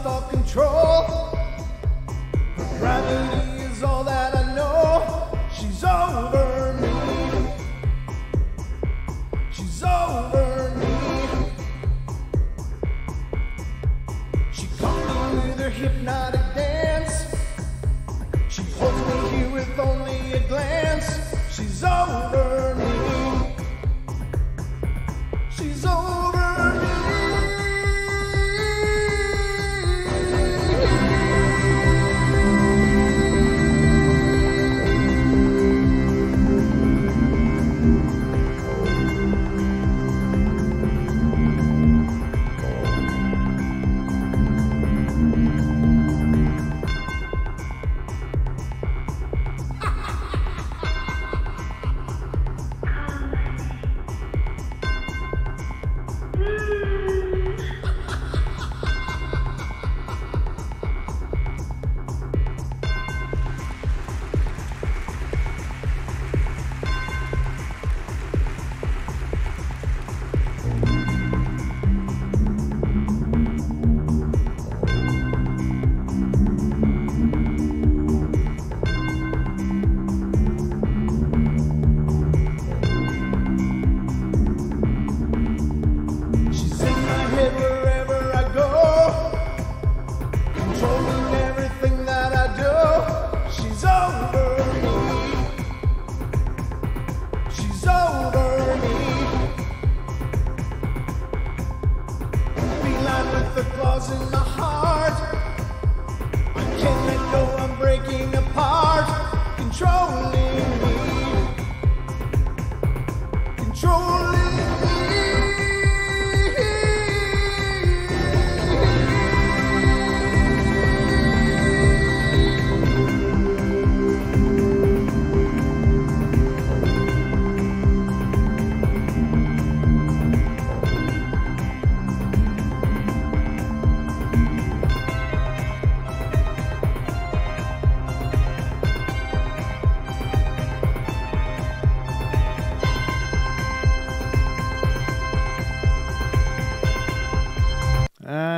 lost all control. Gravity is all that I know. She's over me. She's over me. She caught me with her hypnotic dance. She holds me here with only a glance. She's over me. She's over me.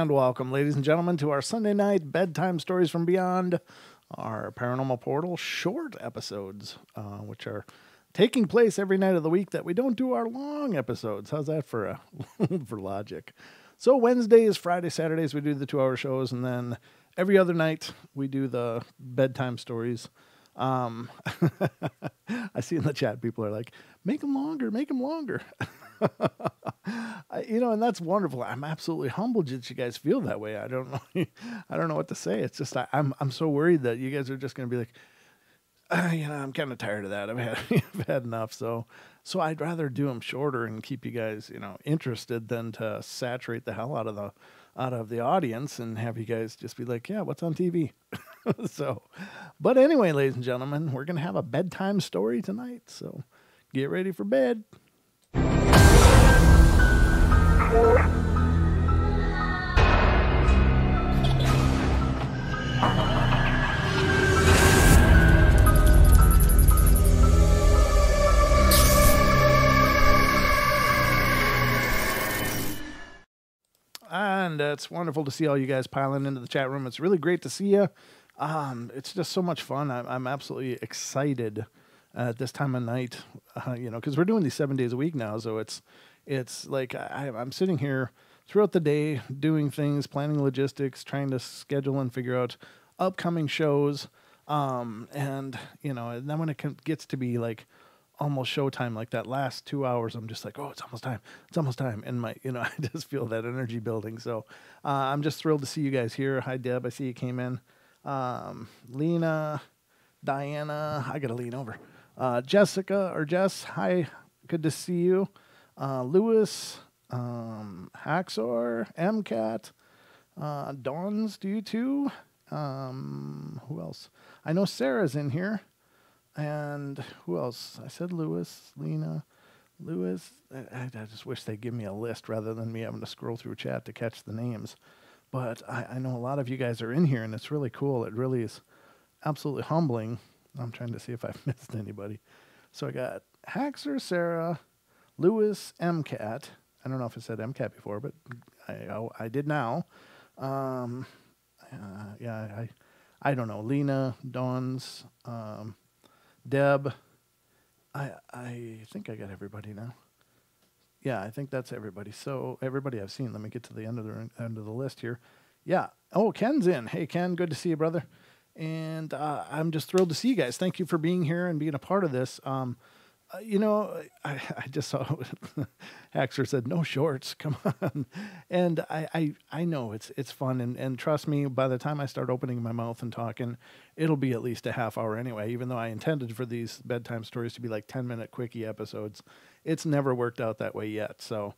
Welcome, ladies and gentlemen, to our Sunday night Bedtime Stories from Beyond, our Paranormal Portal short episodes, which are taking place every night of the week that we don't do our long episodes. How's that for for logic? So Wednesdays, Fridays, Saturdays, we do the 2-hour shows, and then every other night we do the bedtime stories. I see in the chat people are like, make them longer, make them longer. And that's wonderful. I'm absolutely humbled that you guys feel that way. I don't know what to say. It's just I'm so worried that you guys are just going to be like, I'm kind of tired of that. I've had enough. So I'd rather do them shorter and keep you guys interested than to saturate the hell out of the audience and have you guys just be like, yeah, what's on TV? But anyway, ladies and gentlemen, we're going to have a bedtime story tonight. So get ready for bed. And it's wonderful to see all you guys piling into the chat room. It's really great to see you. It's just so much fun. I'm absolutely excited at this time of night, because we're doing these 7 days a week now. So it's like I'm sitting here throughout the day doing things, planning logistics, trying to schedule and figure out upcoming shows. And then when it gets to be like almost showtime, like that last 2 hours, I'm just like, oh, it's almost time. And I just feel that energy building. So I'm just thrilled to see you guys here. Hi, Deb. I see you came in. Lena, Diana, I got to lean over. Jessica or Jess, hi. Good to see you. Lewis, Haxor, MCAT, Dawns, do you too? Who else? I know Sarah's in here. And who else? I said Lewis, Lena, Lewis. I just wish they'd give me a list rather than me having to scroll through chat to catch the names. But I know a lot of you guys are in here, and it's really cool. It really is absolutely humbling. I'm trying to see if I've missed anybody. So I got Haxor, Sarah, Lewis, MCAT. I don't know if I said MCAT before, but I did now. Yeah, I don't know. Lena, Dawn's, Deb. I think I got everybody now. Yeah, I think that's everybody. So everybody I've seen. Let me get to the end of the list here. Yeah. Oh, Ken's in. Hey, Ken, good to see you, brother. And I'm just thrilled to see you guys. Thank you for being here and being a part of this. I just saw Haxer said no shorts. Come on, and I know it's fun and trust me. By the time I start opening my mouth and talking, it'll be at least a half hour anyway. Even though I intended for these bedtime stories to be like 10-minute quickie episodes, it's never worked out that way yet. So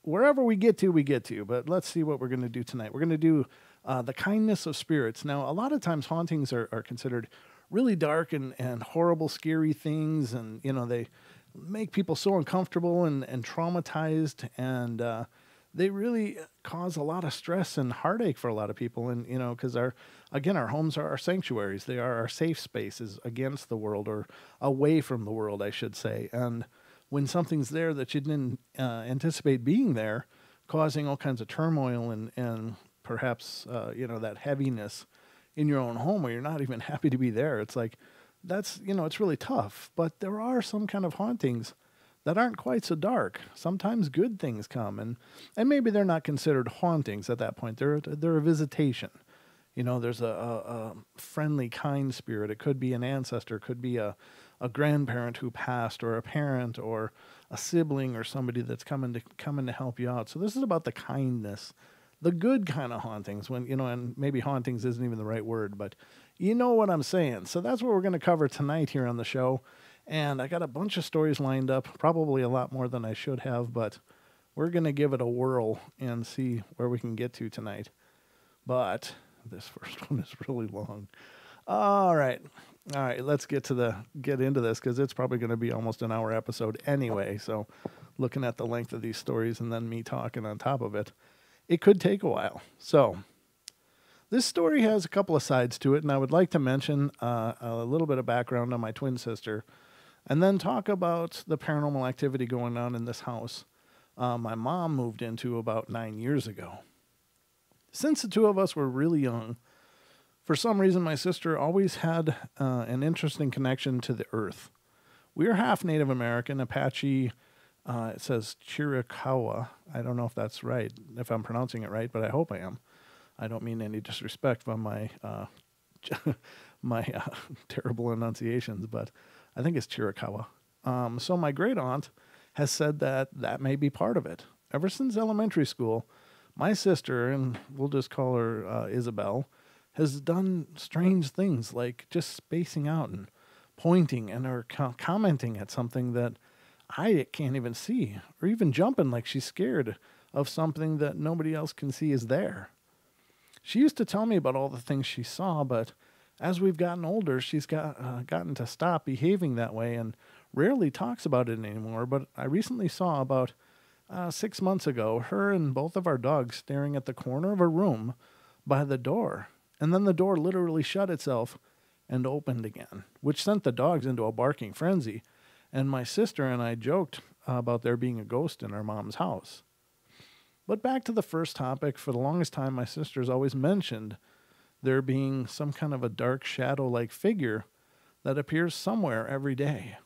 wherever we get to, we get to. But let's see what we're going to do tonight. We're going to do the kindness of spirits. Now, a lot of times hauntings are considered really dark and horrible, scary things. And, they make people so uncomfortable and traumatized. And they really cause a lot of stress and heartache for a lot of people. And, because our homes are our sanctuaries. They are our safe spaces against the world, or away from the world, I should say. And when something's there that you didn't anticipate being there, causing all kinds of turmoil and perhaps, that heaviness in your own home where you're not even happy to be there. It's like, that's, it's really tough. But there are some kind of hauntings that aren't quite so dark. Sometimes good things come, and maybe they're not considered hauntings at that point. They're a visitation. There's a friendly, kind spirit. It could be an ancestor, could be a grandparent who passed, or a parent, or a sibling, or somebody that's coming to help you out. So this is about the kindness, the good kind of hauntings, when, and maybe hauntings isn't even the right word, but you know what I'm saying. So that's what we're going to cover tonight here on the show. And I got a bunch of stories lined up, probably a lot more than I should have, but we're going to give it a whirl and see where we can get to tonight. But this first one is really long. All right, let's get into this, because it's probably going to be almost an hour episode anyway. So looking at the length of these stories and then me talking on top of it, it could take a while. So this story has a couple of sides to it, and I would like to mention a little bit of background on my twin sister, and then talk about the paranormal activity going on in this house my mom moved into about 9 years ago. Since the two of us were really young, for some reason my sister always had an interesting connection to the earth. We are half Native American, Apache. It says Chiricahua. I don't know if that's right, if I'm pronouncing it right, but I hope I am. I don't mean any disrespect from my terrible enunciations, but I think it's Chiricahua. So my great aunt has said that may be part of it. Ever since elementary school, my sister, and we'll just call her Isabel, has done strange things like just spacing out and pointing and or commenting at something that I can't even see, or even jumping like she's scared of something that nobody else can see is there. She used to tell me about all the things she saw, but as we've gotten older, she's gotten to stop behaving that way and rarely talks about it anymore. But I recently saw about 6 months ago her and both of our dogs staring at the corner of a room by the door. And then the door literally shut itself and opened again, which sent the dogs into a barking frenzy. And my sister and I joked about there being a ghost in our mom's house. But back to the first topic, for the longest time, my sister's always mentioned there being some kind of a dark shadow-like figure that appears somewhere every day.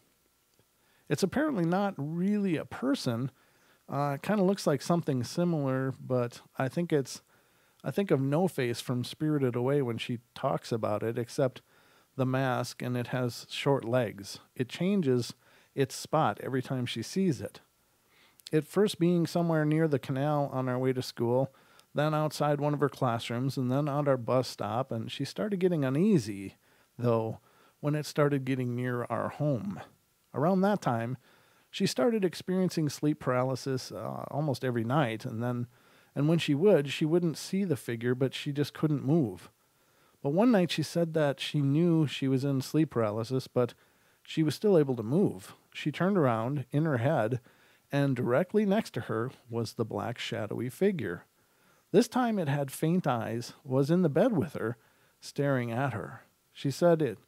It's apparently not really a person. It kind of looks like something similar, but I think of No Face from Spirited Away when she talks about it, except the mask, and it has short legs. It changes its spot every time she sees it. It first being somewhere near the canal on our way to school, then outside one of her classrooms, and then at our bus stop, and she started getting uneasy, though, when it started getting near our home. Around that time, she started experiencing sleep paralysis almost every night, and when she wouldn't see the figure, but she just couldn't move. But one night she said that she knew she was in sleep paralysis, but she was still able to move. She turned around in her head, and directly next to her was the black shadowy figure. This time it had faint eyes, was in the bed with her, staring at her. She said it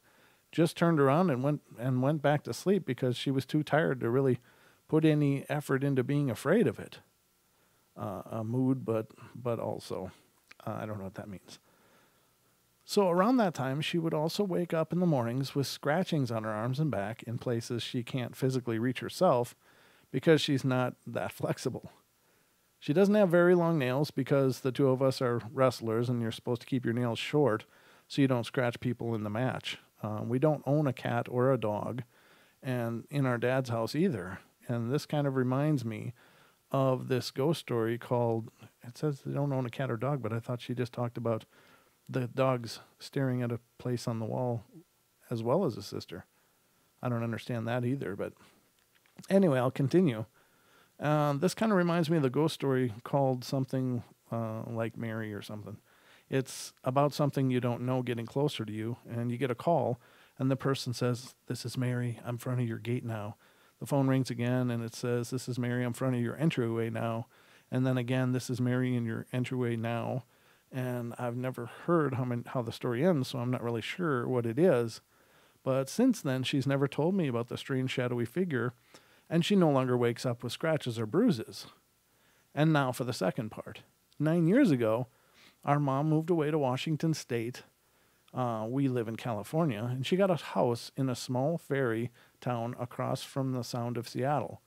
just turned around and went back to sleep because she was too tired to really put any effort into being afraid of it. A mood, but also, I don't know what that means. So around that time, she would also wake up in the mornings with scratchings on her arms and back in places she can't physically reach herself because she's not that flexible. She doesn't have very long nails because the two of us are wrestlers and you're supposed to keep your nails short so you don't scratch people in the match. We don't own a cat or a dog, and in our dad's house either. And this kind of reminds me of this ghost story called, it says they don't own a cat or dog, but I thought she just talked about the dogs staring at a place on the wall as well as a sister. I don't understand that either, but anyway, I'll continue. This kind of reminds me of the ghost story called something like Mary or something. It's about something you don't know getting closer to you, and you get a call, and the person says, "This is Mary. I'm in front of your gate now." The phone rings again, and it says, "This is Mary. I'm in front of your entryway now." And then again, "This is Mary in your entryway now." And I've never heard how the story ends, so I'm not really sure what it is. But since then, she's never told me about the strange shadowy figure, and she no longer wakes up with scratches or bruises. And now for the second part. 9 years ago, our mom moved away to Washington State. We live in California, and she got a house in a small ferry town across from the Sound of Seattle.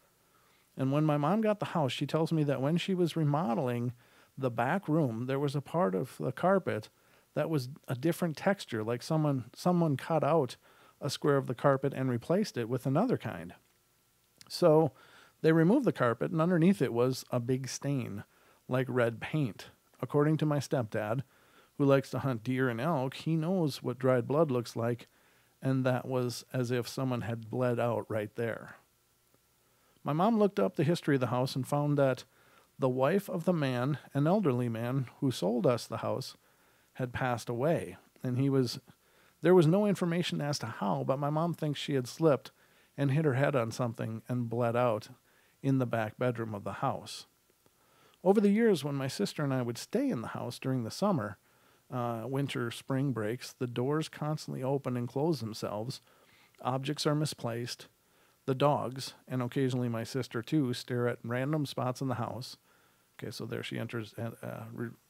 And when my mom got the house, she tells me that when she was remodeling the back room, there was a part of the carpet that was a different texture, like someone cut out a square of the carpet and replaced it with another kind. So they removed the carpet, and underneath it was a big stain, like red paint. According to my stepdad, who likes to hunt deer and elk, he knows what dried blood looks like, and that was as if someone had bled out right there. My mom looked up the history of the house and found that the wife of the man, an elderly man who sold us the house, had passed away, and there was no information as to how, but my mom thinks she had slipped and hit her head on something and bled out in the back bedroom of the house. Over the years, when my sister and I would stay in the house during the summer, winter, spring breaks, the doors constantly open and close themselves. Objects are misplaced. The dogs, and occasionally my sister too, stare at random spots in the house. Okay, so there she enters and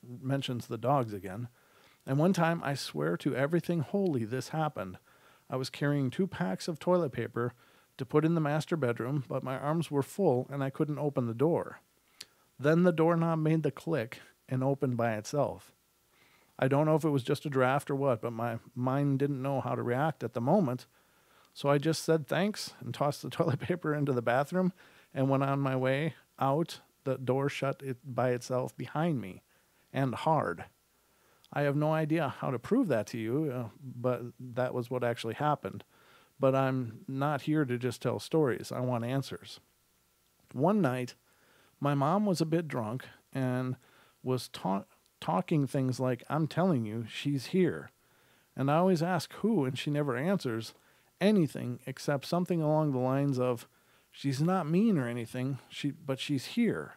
mentions the dogs again. And one time, I swear to everything holy, this happened. I was carrying 2 packs of toilet paper to put in the master bedroom, but my arms were full and I couldn't open the door. Then the doorknob made the click and opened by itself. I don't know if it was just a draft or what, but my mind didn't know how to react at the moment. So I just said thanks and tossed the toilet paper into the bathroom and went on my way out. The door shut by itself behind me, and hard. I have no idea how to prove that to you, but that was what actually happened. But I'm not here to just tell stories. I want answers. One night, my mom was a bit drunk and was talking things like, "I'm telling you, she's here." And I always ask who, and she never answers anything except something along the lines of, "She's not mean or anything, but she's here."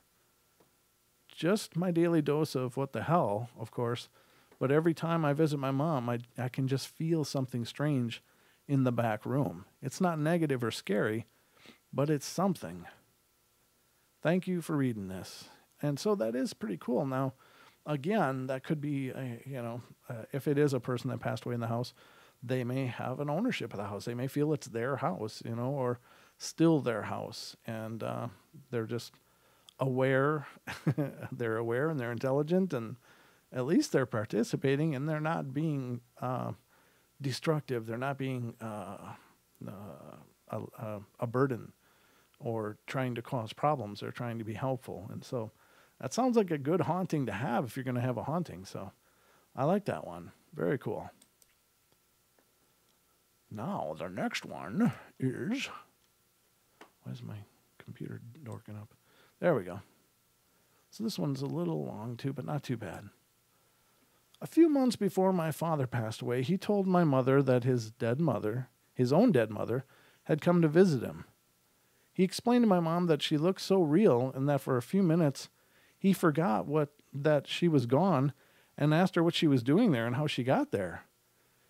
Just my daily dose of what the hell, of course. But every time I visit my mom, I can just feel something strange in the back room. It's not negative or scary, but it's something. Thank you for reading this. And so that is pretty cool. Now, again, that could be, if it is a person that passed away in the house, they may have an ownership of the house. They may feel it's their house, or still their house. And they're just aware. They're aware and they're intelligent, and at least they're participating, and they're not being destructive. They're not being a burden or trying to cause problems. They're trying to be helpful. And so that sounds like a good haunting to have if you're going to have a haunting. So I like that one. Very cool. Now, the next one is... Why is my computer dorking up? There we go. So this one's a little long too, but not too bad. A few months before my father passed away, he told my mother that his own dead mother, had come to visit him. He explained to my mom that she looked so real and that for a few minutes he forgot that she was gone and asked her what she was doing there and how she got there.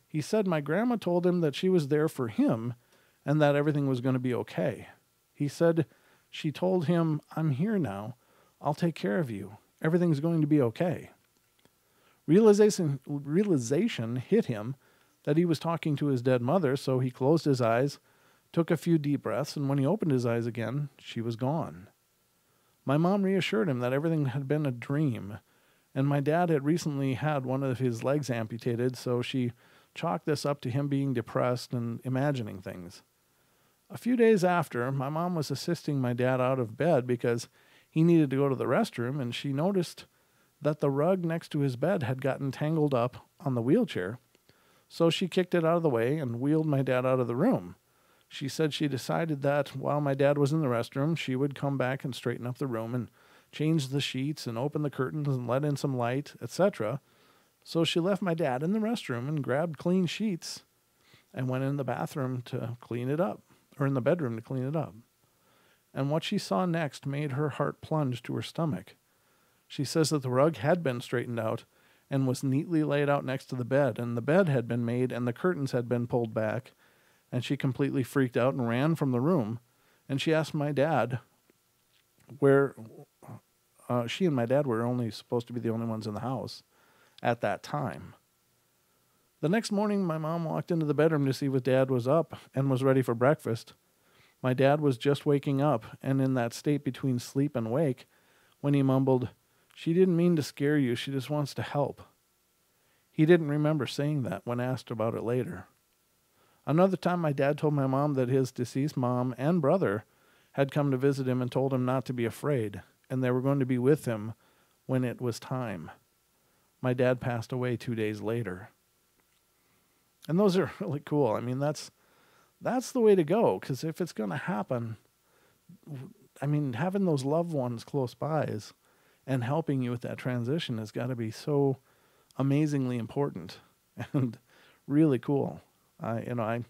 He said my grandma told him that she was there for him and that everything was going to be okay. He said she told him, "I'm here now. I'll take care of you. Everything's going to be okay." Realization hit him that he was talking to his dead mother, so he closed his eyes, took a few deep breaths, and when he opened his eyes again, she was gone. My mom reassured him that everything had been a dream, and my dad had recently had one of his legs amputated, so she chalked this up to him being depressed and imagining things. A few days after, my mom was assisting my dad out of bed because he needed to go to the restroom, and she noticed that the rug next to his bed had gotten tangled up on the wheelchair, so she kicked it out of the way and wheeled my dad out of the room. She said she decided that while my dad was in the restroom, she would come back and straighten up the room and change the sheets and open the curtains and let in some light, etc. So she left my dad in the restroom and grabbed clean sheets and went in the bathroom to clean it up, or in the bedroom to clean it up. And what she saw next made her heart plunge to her stomach. She says that the rug had been straightened out and was neatly laid out next to the bed, and the bed had been made and the curtains had been pulled back, and she completely freaked out and ran from the room. And she asked my dad where she and my dad were only supposed to be the only ones in the house at that time. The next morning, my mom walked into the bedroom to see if Dad was up and was ready for breakfast. My dad was just waking up and in that state between sleep and wake when he mumbled, "She didn't mean to scare you, she just wants to help." He didn't remember saying that when asked about it later. Another time, my dad told my mom that his deceased mom and brother had come to visit him and told him not to be afraid, and they were going to be with him when it was time. My dad passed away 2 days later. And those are really cool. I mean, that's the way to go, because if it's going to happen, I mean, having those loved ones close by and helping you with that transition has got to be so amazingly important and really cool. I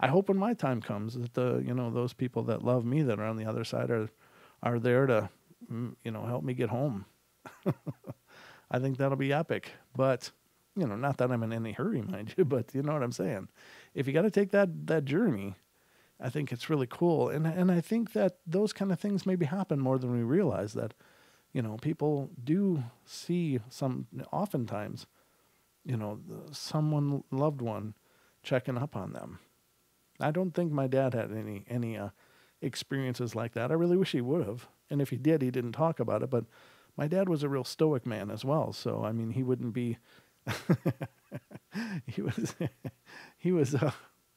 hope when my time comes that those people that love me that are on the other side are there to help me get home. I think that'll be epic. But not that I'm in any hurry, mind you, but you know what I'm saying. If you got to take that journey, I think it's really cool, and I think that those kind of things maybe happen more than we realize. That people do see oftentimes, someone loved one checking up on them. I don't think my dad had any experiences like that. I really wish he would have. And if he did, he didn't talk about it. But my dad was a real stoic man as well. So, I mean, he wouldn't be, he was,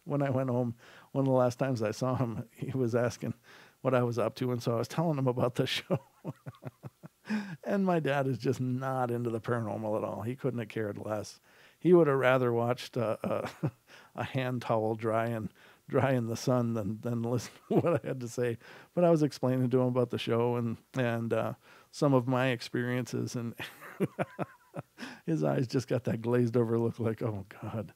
when I went home, one of the last times I saw him, he was asking what I was up to. And so I was telling him about the show. And my dad is just not into the paranormal at all. He couldn't have cared less. He would have rather watched a hand towel dry in the sun than listen to what I had to say. But I was explaining to him about the show and some of my experiences, and his eyes just got that glazed over look like, oh God.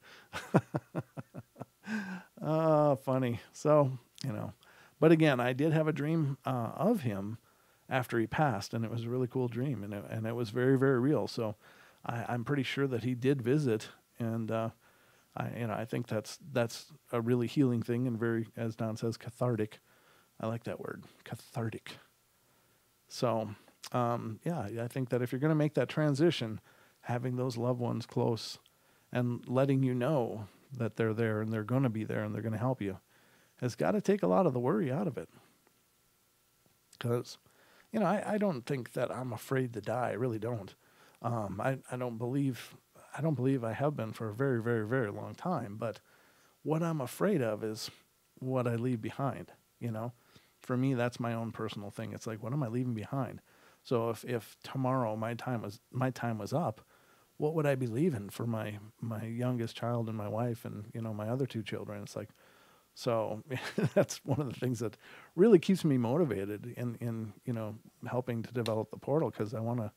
Funny. So, but again, I did have a dream of him after he passed, and it was a really cool dream, and it was very, very real. So I'm pretty sure that he did visit, and I think that's a really healing thing and very, as Don says, cathartic. I like that word, cathartic. So, I think that if you're going to make that transition, having those loved ones close and letting you know that they're there and they're going to be there and they're going to help you has got to take a lot of the worry out of it. Because, I don't think that I'm afraid to die. I really don't. I don't believe I have been for a very, very, very long time. But what I'm afraid of is what I leave behind. For me, that's my own personal thing. It's like, what am I leaving behind? So if tomorrow my time was up, what would I be leaving for my youngest child and my wife and my other two children? It's like, so that's one of the things that really keeps me motivated in helping to develop the portal, because I want to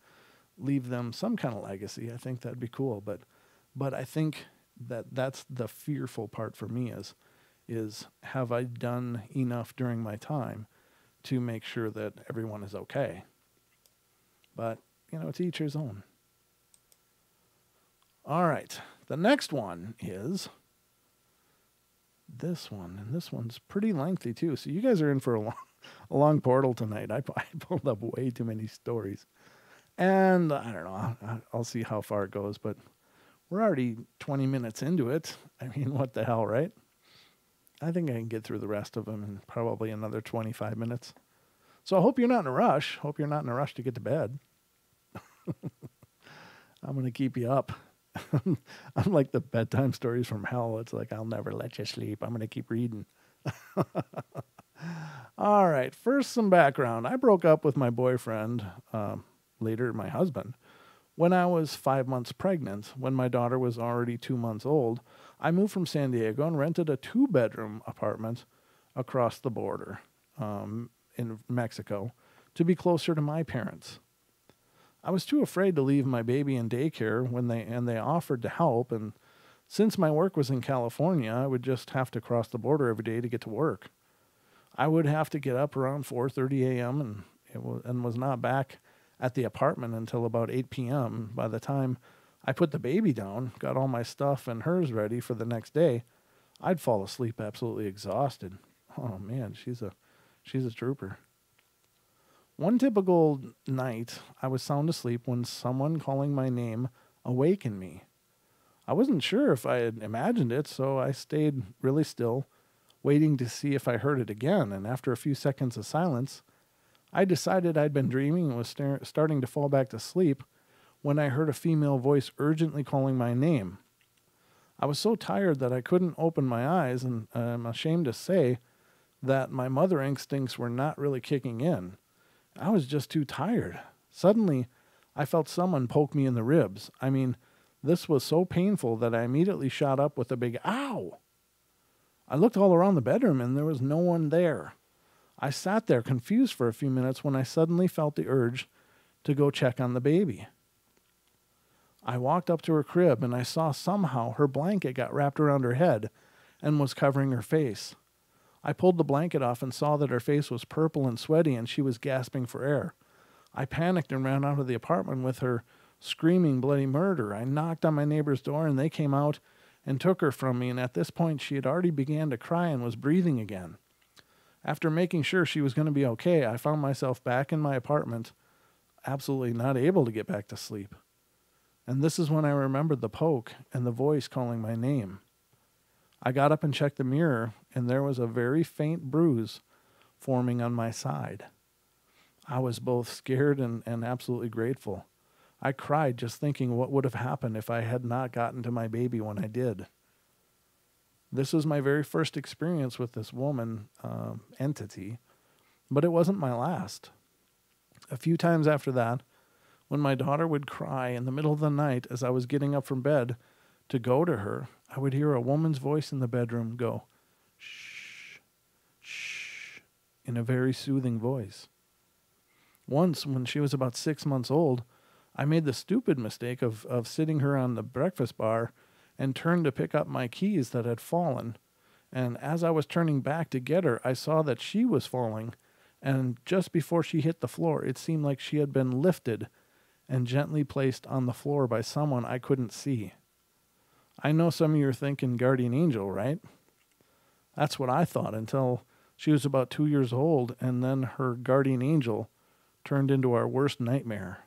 leave them some kind of legacy. I think that'd be cool. But I think that's the fearful part for me is have I done enough during my time to make sure that everyone is okay? But, to each his own. All right. The next one is this one, and this one's pretty lengthy too. So you guys are in for a long portal tonight. I pulled up way too many stories. And I don't know, I'll see how far it goes, but we're already 20 minutes into it. I mean, what the hell, right? I think I can get through the rest of them in probably another 25 minutes. So I hope you're not in a rush. Hope you're not in a rush to get to bed. I'm going to keep you up. I'm like the bedtime stories from hell. It's like, I'll never let you sleep. I'm going to keep reading. All right. First, some background. I broke up with my boyfriend, later my husband, when I was 5 months pregnant. When my daughter was already 2 months old, I moved from San Diego and rented a 2-bedroom apartment across the border in Mexico to be closer to my parents. I was too afraid to leave my baby in daycare when they offered to help, and since my work was in California, I would just have to cross the border every day to get to work. I would have to get up around 4:30 a.m. and was not back at the apartment until about 8 p.m. By the time I put the baby down, got all my stuff and hers ready for the next day, I'd fall asleep absolutely exhausted. Oh man, she's a trooper. One typical night, I was sound asleep when someone calling my name awakened me. I wasn't sure if I had imagined it, so I stayed really still, waiting to see if I heard it again, and after a few seconds of silence, I decided I'd been dreaming and was starting to fall back to sleep when I heard a female voice urgently calling my name. I was so tired that I couldn't open my eyes, and I'm ashamed to say that my mother instincts were not really kicking in. I was just too tired. Suddenly, I felt someone poke me in the ribs. I mean, this was so painful that I immediately shot up with a big ow. I looked all around the bedroom and there was no one there. I sat there confused for a few minutes when I suddenly felt the urge to go check on the baby. I walked up to her crib and I saw somehow her blanket got wrapped around her head and was covering her face. I pulled the blanket off and saw that her face was purple and sweaty and she was gasping for air. I panicked and ran out of the apartment with her screaming bloody murder. I knocked on my neighbor's door and they came out and took her from me, and at this point she had already began to cry and was breathing again. After making sure she was going to be okay, I found myself back in my apartment, absolutely not able to get back to sleep. And this is when I remembered the poke and the voice calling my name. I got up and checked the mirror, and there was a very faint bruise forming on my side. I was both scared and absolutely grateful. I cried just thinking what would have happened if I had not gotten to my baby when I did. This was my very first experience with this woman entity, but it wasn't my last. A few times after that, when my daughter would cry in the middle of the night as I was getting up from bed to go to her, I would hear a woman's voice in the bedroom go, shh, shh, in a very soothing voice. Once, when she was about 6 months old, I made the stupid mistake of sitting her on the breakfast bar and turned to pick up my keys that had fallen. And as I was turning back to get her, I saw that she was falling, and just before she hit the floor, it seemed like she had been lifted and gently placed on the floor by someone I couldn't see. I know some of you are thinking guardian angel, right? That's what I thought until she was about 2 years old, and then her guardian angel turned into our worst nightmare.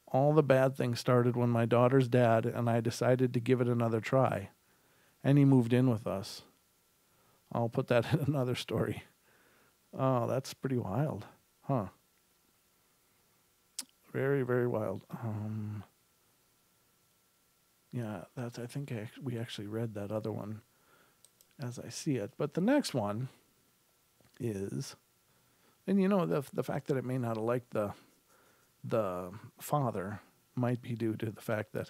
All the bad things started when my daughter's dad and I decided to give it another try, and he moved in with us. I'll put that in another story. Oh, that's pretty wild, huh? Very, very wild. Yeah, that's. I think we actually read that other one as I see it. But the next one is, and you know, the fact that it may not have liked the father might be due to the fact that,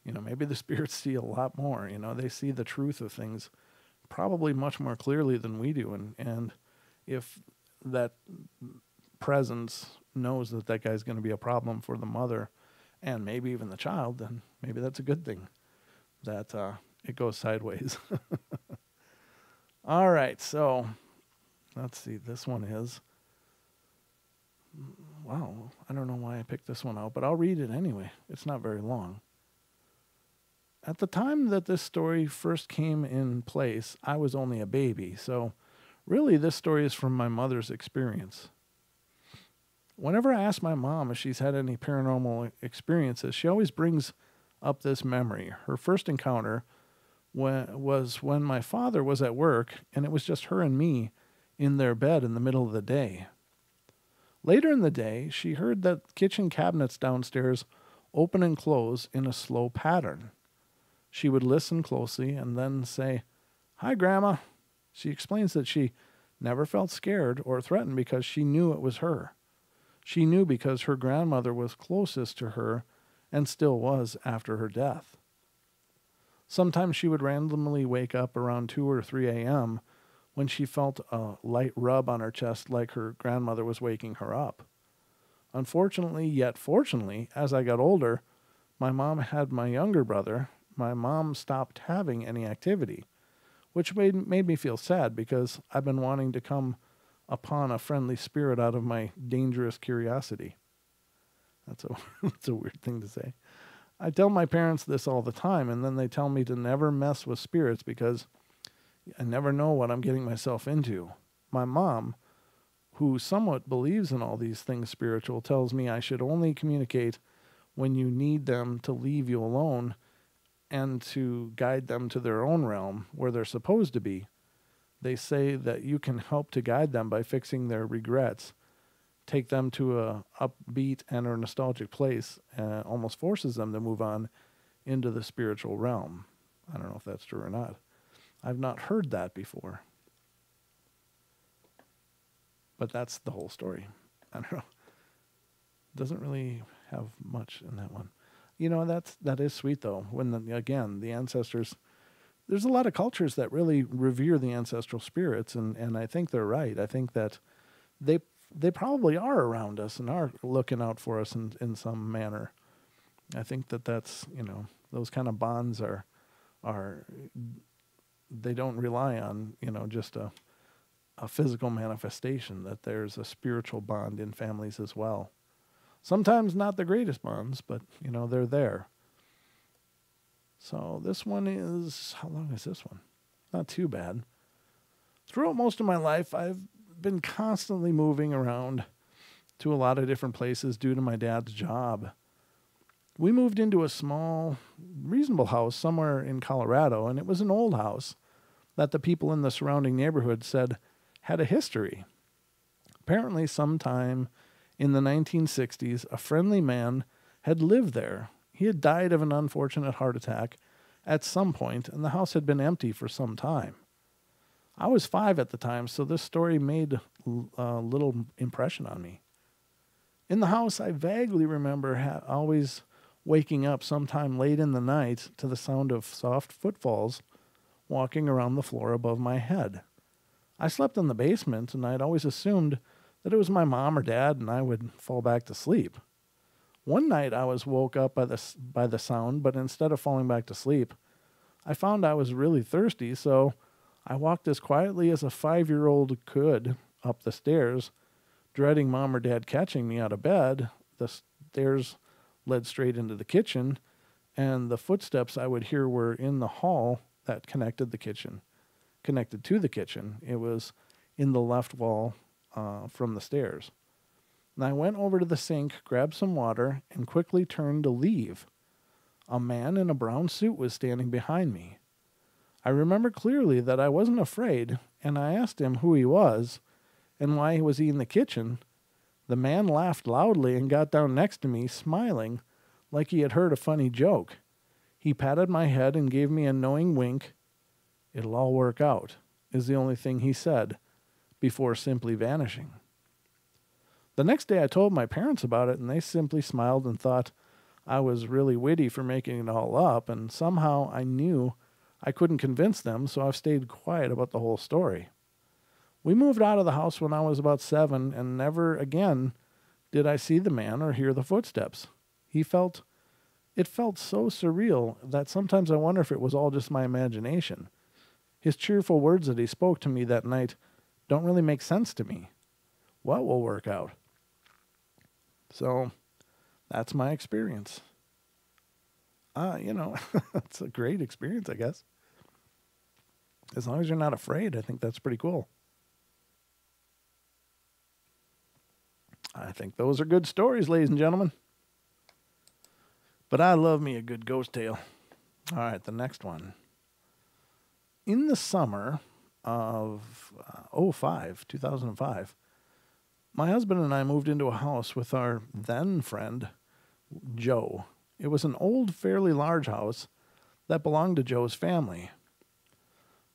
you know, maybe the spirits see a lot more. You know, they see the truth of things probably much more clearly than we do. And if that presence knows that that guy's going to be a problem for the mother and maybe even the child, then maybe that's a good thing that it goes sideways. All right, so let's see. This one is, wow, I don't know why I picked this one out, but I'll read it anyway. It's not very long. At the time that this story first came in place, I was only a baby, so really this story is from my mother's experience. Whenever I ask my mom if she's had any paranormal experiences, she always brings up this memory. Her first encounter was when my father was at work, and it was just her and me in their bed in the middle of the day. Later in the day, she heard that kitchen cabinets downstairs open and close in a slow pattern. She would listen closely and then say, "Hi, Grandma." She explains that she never felt scared or threatened because she knew it was her. She knew because her grandmother was closest to her and still was after her death. Sometimes she would randomly wake up around 2 or 3 a.m. when she felt a light rub on her chest like her grandmother was waking her up. Unfortunately, yet fortunately, as I got older, my mom had my younger brother. My mom stopped having any activity, which made me feel sad because I've been wanting to come upon a friendly spirit out of my dangerous curiosity. That's a weird thing to say. I tell my parents this all the time, and then they tell me to never mess with spirits because I never know what I'm getting myself into. My mom, who somewhat believes in all these things spiritual, tells me I should only communicate when you need them to leave you alone and to guide them to their own realm where they're supposed to be. They say that you can help to guide them by fixing their regrets, take them to a upbeat and or nostalgic place, and almost forces them to move on into the spiritual realm. I don't know if that's true or not. I've not heard that before. But that's the whole story. I don't know. Doesn't really have much in that one. That is sweet though. When the ancestors, there's a lot of cultures that really revere the ancestral spirits, and I think they're right. I think that they probably are around us and are looking out for us in some manner. I think that's, those kind of bonds are they don't rely on, just a physical manifestation, that there's a spiritual bond in families as well. Sometimes not the greatest bonds, but, they're there. So this one is, how long is this one? Not too bad. Throughout most of my life, I've been constantly moving around to a lot of different places due to my dad's job. We moved into a small, reasonable house somewhere in Colorado, and it was an old house that the people in the surrounding neighborhood said had a history. Apparently, sometime in the 1960s, a friendly man had lived there. He had died of an unfortunate heart attack at some point, and the house had been empty for some time. I was 5 at the time, so this story made a little impression on me. In the house, I vaguely remember always waking up sometime late in the night to the sound of soft footfalls walking around the floor above my head. I slept in the basement, and I'd always assumed that it was my mom or dad, and I would fall back to sleep. One night, I was woke up by the sound, but instead of falling back to sleep, I found I was really thirsty, so I walked as quietly as a 5-year-old could up the stairs, dreading mom or dad catching me out of bed. The stairs led straight into the kitchen, and the footsteps I would hear were in the hall that connected to the kitchen. It was in the left wall from the stairs. And I went over to the sink, grabbed some water, and quickly turned to leave. A man in a brown suit was standing behind me. I remember clearly that I wasn't afraid, and I asked him who he was and why he was in the kitchen. The man laughed loudly and got down next to me, smiling like he had heard a funny joke. He patted my head and gave me a knowing wink. "It'll all work out," is the only thing he said, before simply vanishing. The next day I told my parents about it, and they simply smiled and thought I was really witty for making it all up, and somehow I knew I couldn't convince them, so I've stayed quiet about the whole story. We moved out of the house when I was about 7, and never again did I see the man or hear the footsteps. It felt so surreal that sometimes I wonder if it was all just my imagination. His cheerful words that he spoke to me that night don't really make sense to me. What will work out? So, that's my experience. It's a great experience, I guess. As long as you're not afraid, I think that's pretty cool. I think those are good stories, ladies and gentlemen. But I love me a good ghost tale. All right, the next one. In the summer of 2005, my husband and I moved into a house with our then friend, Joe. It was an old, fairly large house that belonged to Joe's family.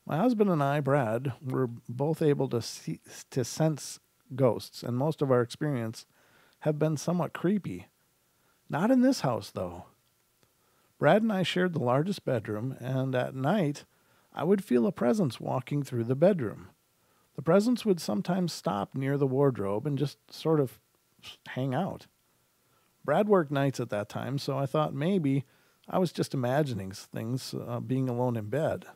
My husband and I, Brad, were both able to sense ghosts, and most of our experience have been somewhat creepy. Not in this house, though. Brad and I shared the largest bedroom, and at night, I would feel a presence walking through the bedroom. The presence would sometimes stop near the wardrobe and just sort of hang out. Brad worked nights at that time, so I thought maybe I was just imagining things being alone in bed.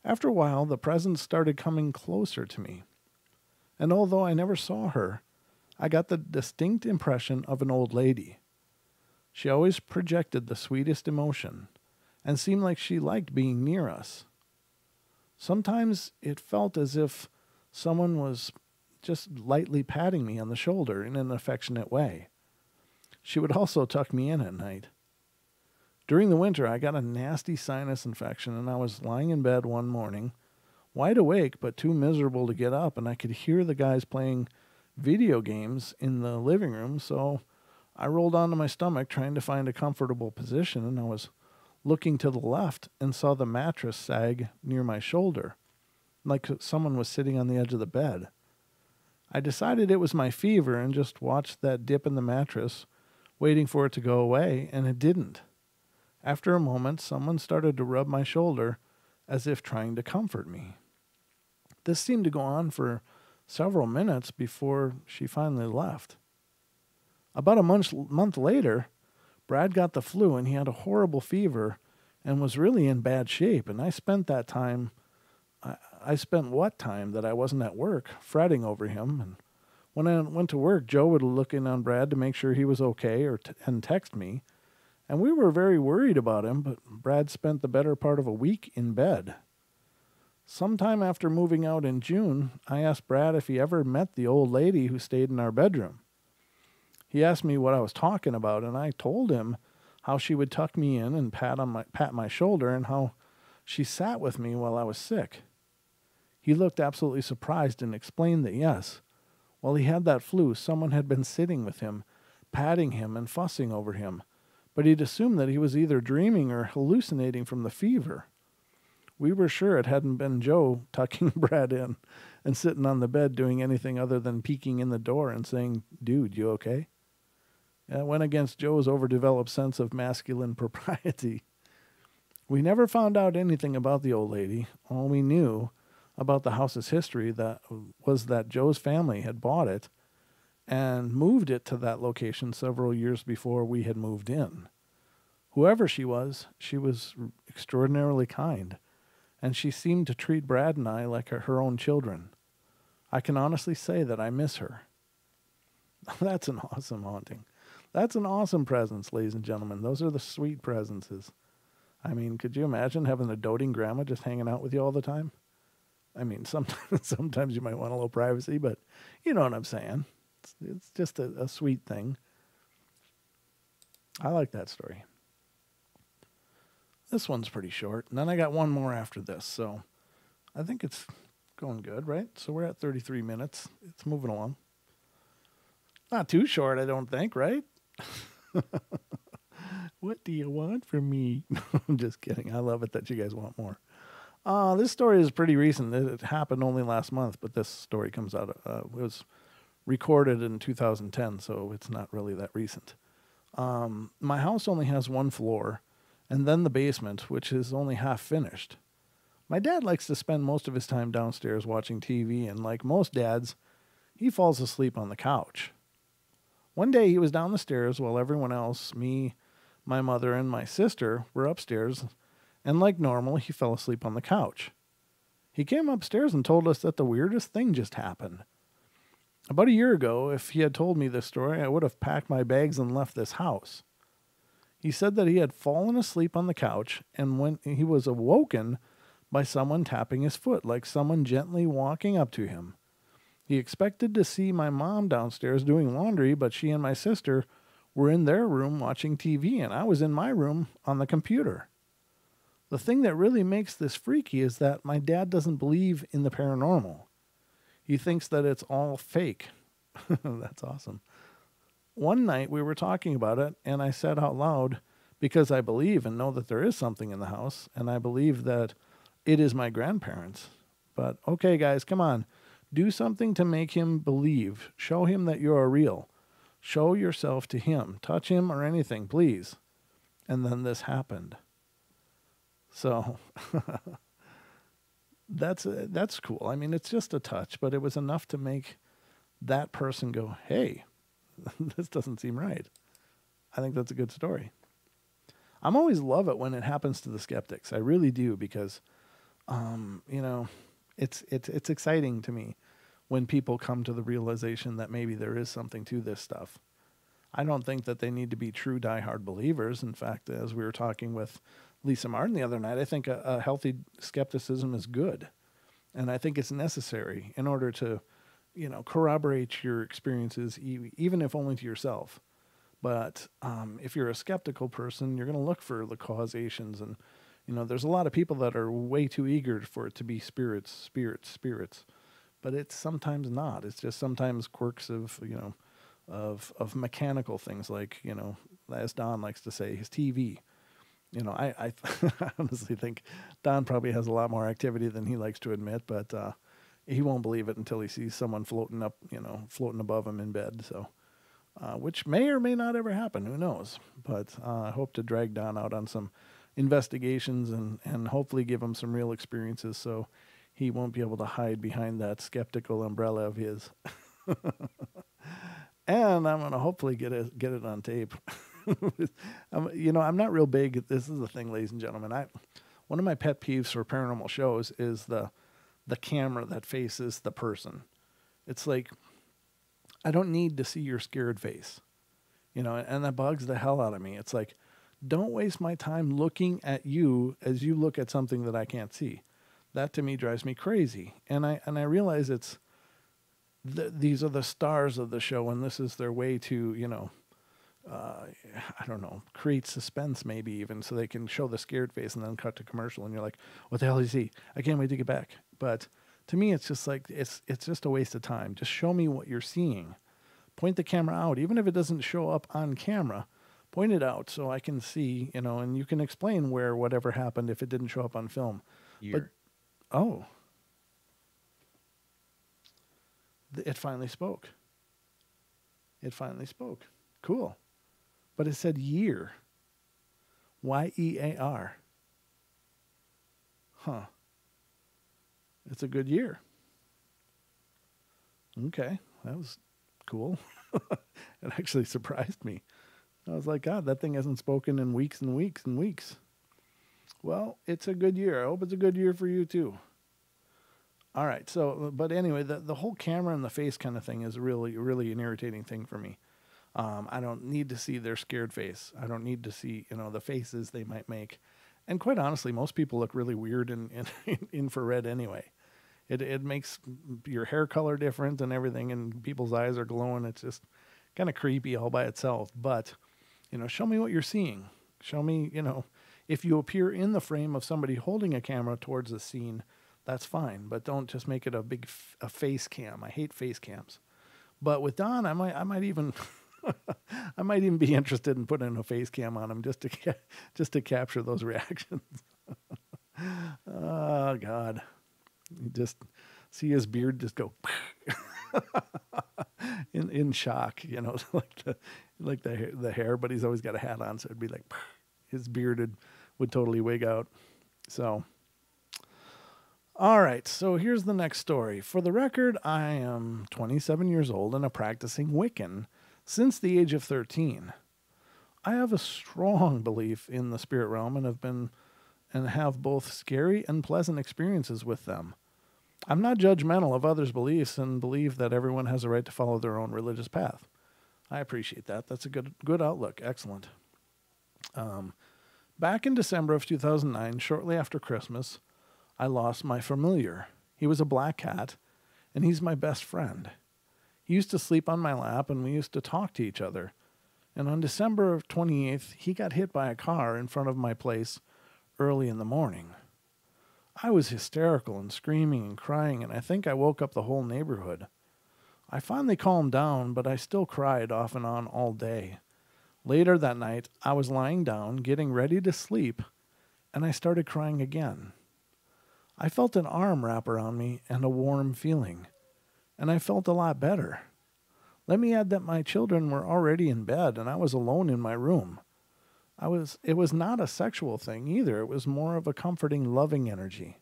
After a while, the presence started coming closer to me. And although I never saw her, I got the distinct impression of an old lady. She always projected the sweetest emotion and seemed like she liked being near us. Sometimes it felt as if someone was just lightly patting me on the shoulder in an affectionate way. She would also tuck me in at night. During the winter, I got a nasty sinus infection, and I was lying in bed one morning, wide awake but too miserable to get up, and I could hear the guys playing video games in the living room, so I rolled onto my stomach trying to find a comfortable position, and I was looking to the left and saw the mattress sag near my shoulder, like someone was sitting on the edge of the bed. I decided it was my fever and just watched that dip in the mattress, waiting for it to go away, and it didn't. After a moment, someone started to rub my shoulder as if trying to comfort me. This seemed to go on for several minutes before she finally left. About a month later, Brad got the flu and he had a horrible fever and was really in bad shape. And I spent that time, I spent what time that I wasn't at work fretting over him. And when I went to work, Joe would look in on Brad to make sure he was okay and text me. And we were very worried about him, but Brad spent the better part of a week in bed. Sometime after moving out in June, I asked Brad if he ever met the old lady who stayed in our bedroom. He asked me what I was talking about, and I told him how she would tuck me in and pat my shoulder and how she sat with me while I was sick. He looked absolutely surprised and explained that yes, while he had that flu, someone had been sitting with him, patting him and fussing over him, but he'd assumed that he was either dreaming or hallucinating from the fever. We were sure it hadn't been Joe tucking Brad in and sitting on the bed doing anything other than peeking in the door and saying, "Dude, you okay?" It went against Joe's overdeveloped sense of masculine propriety. We never found out anything about the old lady. All we knew about the house's history was that Joe's family had bought it and moved it to that location several years before we had moved in. Whoever she was extraordinarily kind, and she seemed to treat Brad and I like her own children. I can honestly say that I miss her. That's an awesome haunting. That's an awesome presence, ladies and gentlemen. Those are the sweet presences. I mean, could you imagine having a doting grandma just hanging out with you all the time? I mean, sometimes you might want a little privacy, but you know what I'm saying. It's just a sweet thing. I like that story. This one's pretty short, and then I got one more after this, so I think it's going good, right? So we're at 33 minutes. It's moving along. Not too short, I don't think, right? What do you want from me? I'm just kidding. I love it that you guys want more. This story is pretty recent. It happened only last month, but this story comes out. It was recorded in 2010, so it's not really that recent. My house only has one floor, and then the basement, which is only half finished. My dad likes to spend most of his time downstairs watching TV, and like most dads, he falls asleep on the couch. One day he was down the stairs while everyone else, me, my mother, and my sister, were upstairs, and like normal, he fell asleep on the couch. He came upstairs and told us that the weirdest thing just happened. About a year ago, if he had told me this story, I would have packed my bags and left this house. He said that he had fallen asleep on the couch, and when he was awoken by someone tapping his foot, like someone gently walking up to him. He expected to see my mom downstairs doing laundry, but she and my sister were in their room watching TV, and I was in my room on the computer. The thing that really makes this freaky is that my dad doesn't believe in the paranormal. He thinks that it's all fake. That's awesome. One night we were talking about it, and I said out loud, because I believe and know that there is something in the house, and I believe that it is my grandparents. But okay, guys, come on. Do something to make him believe. Show him that you are real. Show yourself to him. Touch him or anything, please. And then this happened. So that's cool. I mean, it's just a touch, but it was enough to make that person go, hey, this doesn't seem right. I think that's a good story. I'm always love it when it happens to the skeptics. I really do, because, it's exciting to me when people come to the realization that maybe there is something to this stuff. I don't think that they need to be true diehard believers. In fact, as we were talking with Lisa Martin the other night, I think a healthy skepticism is good. And I think it's necessary in order to, corroborate your experiences, even if only to yourself. But if you're a skeptical person, you're going to look for the causations. And, there's a lot of people that are way too eager for it to be spirits. But it's sometimes not. It's just sometimes quirks of, of mechanical things like, as Don likes to say, his TV. I honestly think Don probably has a lot more activity than he likes to admit, but he won't believe it until he sees someone floating above him in bed. So, which may or may not ever happen. Who knows? But I hope to drag Don out on some investigations and hopefully give him some real experiences so he won't be able to hide behind that skeptical umbrella of his. And I'm going to hopefully get it on tape. I'm not real big. This is the thing, ladies and gentlemen. One of my pet peeves for paranormal shows is the camera that faces the person. It's like, I don't need to see your scared face, and that bugs the hell out of me. It's like, don't waste my time looking at you as you look at something that I can't see. That to me drives me crazy. And I realize these are the stars of the show, and this is their way to, I don't know, create suspense maybe even, so they can show the scared face and then cut to commercial, and you're like, what the hell is he? I can't wait to get back. But to me, it's just like, it's just a waste of time. Just show me what you're seeing. Point the camera out. Even if it doesn't show up on camera, point it out so I can see, and you can explain where whatever happened if it didn't show up on film. But, it finally spoke. Cool. But it said year. Y-E-A-R. Huh. It's a good year. Okay. That was cool. It actually surprised me. I was like, God, that thing hasn't spoken in weeks and weeks and weeks. Well, it's a good year. I hope it's a good year for you too. All right. So, but anyway, the whole camera and the face kind of thing is really, really an irritating thing for me. I don't need to see their scared face. I don't need to see, the faces they might make. And quite honestly, most people look really weird in infrared anyway. It makes your hair color different and everything, and people's eyes are glowing. It's just kind of creepy all by itself. But, show me what you're seeing. Show me, if you appear in the frame of somebody holding a camera towards the scene, that's fine. But don't just make it a face cam. I hate face cams. But with Don, I might even I might even be interested in putting a face cam on him just to capture those reactions. Oh God. You just see his beard just go in shock, like the hair, but he's always got a hat on, so it'd be like his beard would totally wig out. So, all right, so here's the next story. For the record, I am 27 years old and a practicing Wiccan since the age of 13. I have a strong belief in the spirit realm and have both scary and pleasant experiences with them. I'm not judgmental of others' beliefs and believe that everyone has a right to follow their own religious path. I appreciate that. That's a good outlook. Excellent. Back in December of 2009, shortly after Christmas, I lost my familiar. He was a black cat, and he's my best friend. He used to sleep on my lap, and we used to talk to each other. And on December of 28th, he got hit by a car in front of my place early in the morning. I was hysterical and screaming and crying, and I think I woke up the whole neighborhood. I finally calmed down, but I still cried off and on all day. Later that night, I was lying down, getting ready to sleep, and I started crying again. I felt an arm wrap around me and a warm feeling, and I felt a lot better. Let me add that my children were already in bed, and I was alone in my room. It was not a sexual thing either. It was more of a comforting, loving energy.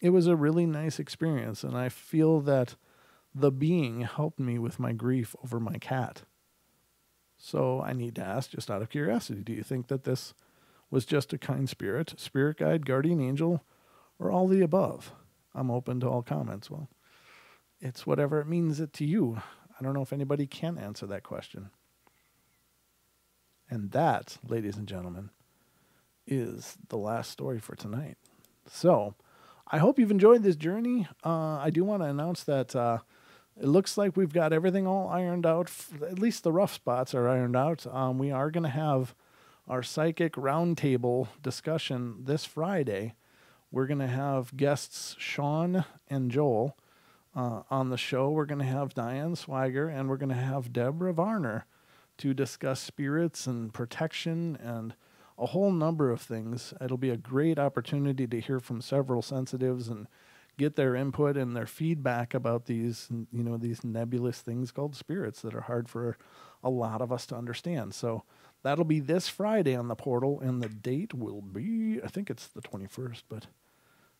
It was a really nice experience, and I feel that the being helped me with my grief over my cat. So I need to ask, just out of curiosity, do you think that this was just a kind spirit, spirit guide, guardian angel, or all the above? I'm open to all comments. Well, it's whatever it means it to you. I don't know if anybody can answer that question. And that, ladies and gentlemen, is the last story for tonight. So I hope you've enjoyed this journey. I do want to announce that it looks like we've got everything all ironed out. At least the rough spots are ironed out. We are going to have our psychic roundtable discussion this Friday. We're going to have guests Sean and Joel on the show. We're going to have Diane Swagger, and we're going to have Deborah Varner to discuss spirits and protection and a whole number of things. It'll be a great opportunity to hear from several sensitives and get their input and their feedback about these nebulous things called spirits that are hard for a lot of us to understand. So that'll be this Friday on the portal, and the date will be, I think it's the 21st, but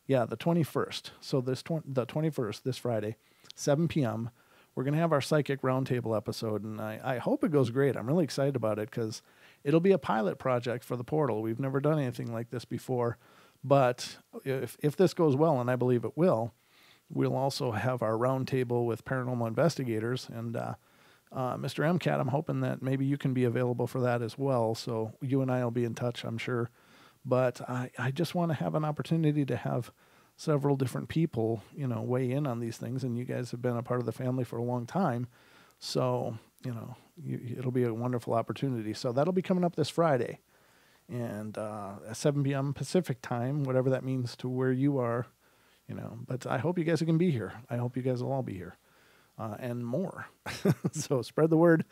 yeah, the 21st. So the 21st, this Friday, 7 p.m., we're going to have our Psychic Roundtable episode, and I hope it goes great. I'm really excited about it because it'll be a pilot project for the portal. We've never done anything like this before, but if this goes well, and I believe it will, we'll also have our roundtable with paranormal investigators, and Mr. MCAT, I'm hoping that maybe you can be available for that as well, so you and I will be in touch, I'm sure. But I just want to have an opportunity to have several different people, weigh in on these things, and you guys have been a part of the family for a long time, so, it'll be a wonderful opportunity. So that'll be coming up this Friday, and at 7 p.m. Pacific time, whatever that means to where you are, but I hope you guys can be here. I hope you guys will all be here, and more. So spread the word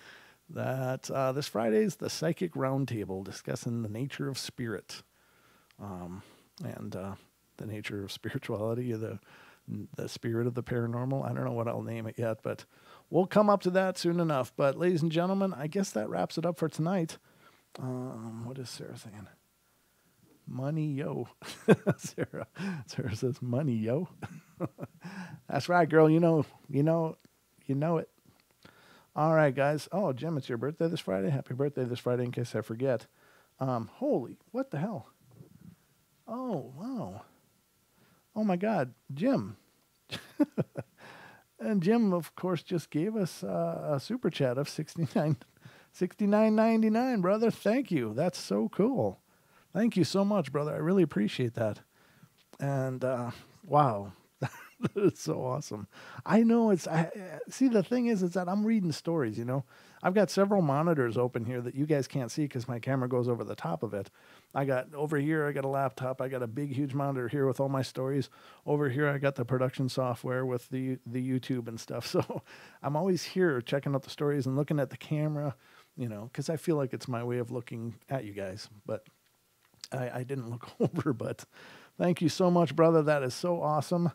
that this Friday is the Psychic Roundtable discussing the nature of spirit, and the nature of spirituality, the spirit of the paranormal. I don't know what I'll name it yet, but we'll come up to that soon enough. But ladies and gentlemen, I guess that wraps it up for tonight. What is Sarah saying? Money, yo. Sarah says money, yo. That's right, girl. You know it. All right, guys. Oh, Jim, it's your birthday this Friday. Happy birthday this Friday, in case I forget. Holy, what the hell? Oh, wow. Oh, my God. Jim. And Jim, of course, just gave us a super chat of $69.99, brother. Thank you. That's so cool. Thank you so much, brother. I really appreciate that. And, wow. It's so awesome. I know see, the thing is that I'm reading stories, I've got several monitors open here that you guys can't see because my camera goes over the top of it. Over here, I got a laptop. I got a big, huge monitor here with all my stories. Over here, I got the production software with the YouTube and stuff. So I'm always here checking out the stories and looking at the camera, because I feel like it's my way of looking at you guys. But I didn't look over, but thank you so much, brother. That is so awesome.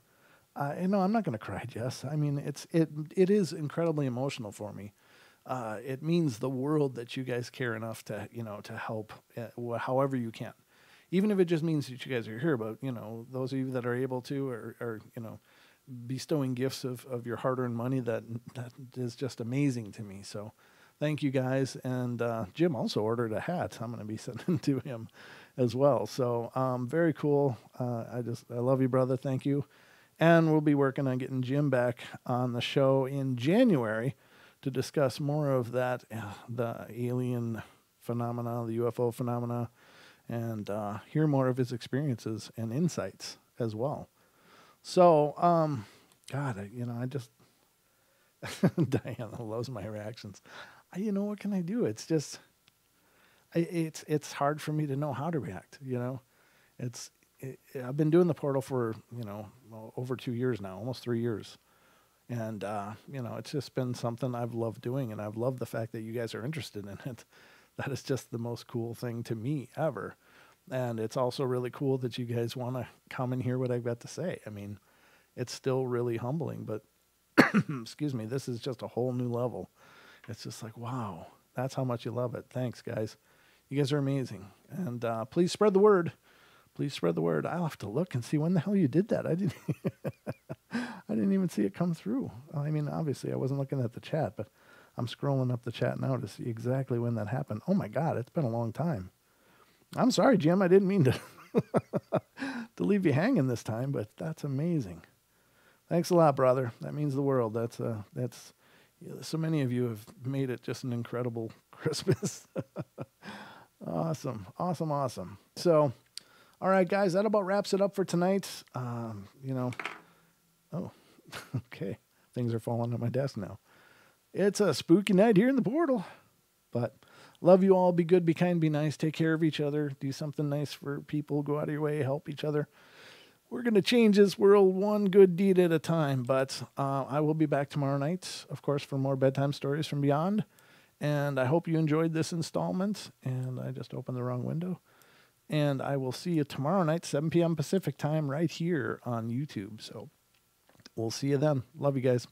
I'm not going to cry, Jess. I mean, it is incredibly emotional for me. It means the world that you guys care enough to, to help however you can. Even if it just means that you guys are here, but, those of you that are able to are bestowing gifts of your hard-earned money, that is just amazing to me. So thank you guys. And Jim also ordered a hat I'm going to be sending to him as well. So very cool. I love you, brother. Thank you. And we'll be working on getting Jim back on the show in January to discuss more of that, the alien phenomena, the UFO phenomena, and hear more of his experiences and insights as well. So God, I just Diana loves my reactions. What can I do? It's just, it's hard for me to know how to react. It's I've been doing the portal for over 2 years now, almost 3 years, and it's just been something I've loved doing, and I've loved the fact that you guys are interested in it. That is just the most cool thing to me ever, and it's also really cool that you guys want to come and hear what I've got to say. I mean, it's still really humbling, but excuse me, this is just a whole new level. It's just like, wow, that's how much you love it. Thanks, guys. You guys are amazing. And please spread the word. Please spread the word. I'll have to look and see when the hell you did that. I didn't I didn't even see it come through. I mean, obviously, I wasn't looking at the chat, but I'm scrolling up the chat now to see exactly when that happened. Oh, my God, it's been a long time. I'm sorry, Jim. I didn't mean to, to leave you hanging this time, but that's amazing. Thanks a lot, brother. That means the world. That's so many of you have made it just an incredible Christmas. Awesome. So, all right, guys, that about wraps it up for tonight. Oh, okay. Things are falling on my desk now. It's a spooky night here in the portal, but love you all. Be good, be kind, be nice. Take care of each other. Do something nice for people. Go out of your way, help each other. We're going to change this world one good deed at a time, but I will be back tomorrow night, of course, for more bedtime stories from beyond. And I hope you enjoyed this installment. And I just opened the wrong window. And I will see you tomorrow night, 7 p.m. Pacific time, right here on YouTube. So we'll see you then. Love you guys.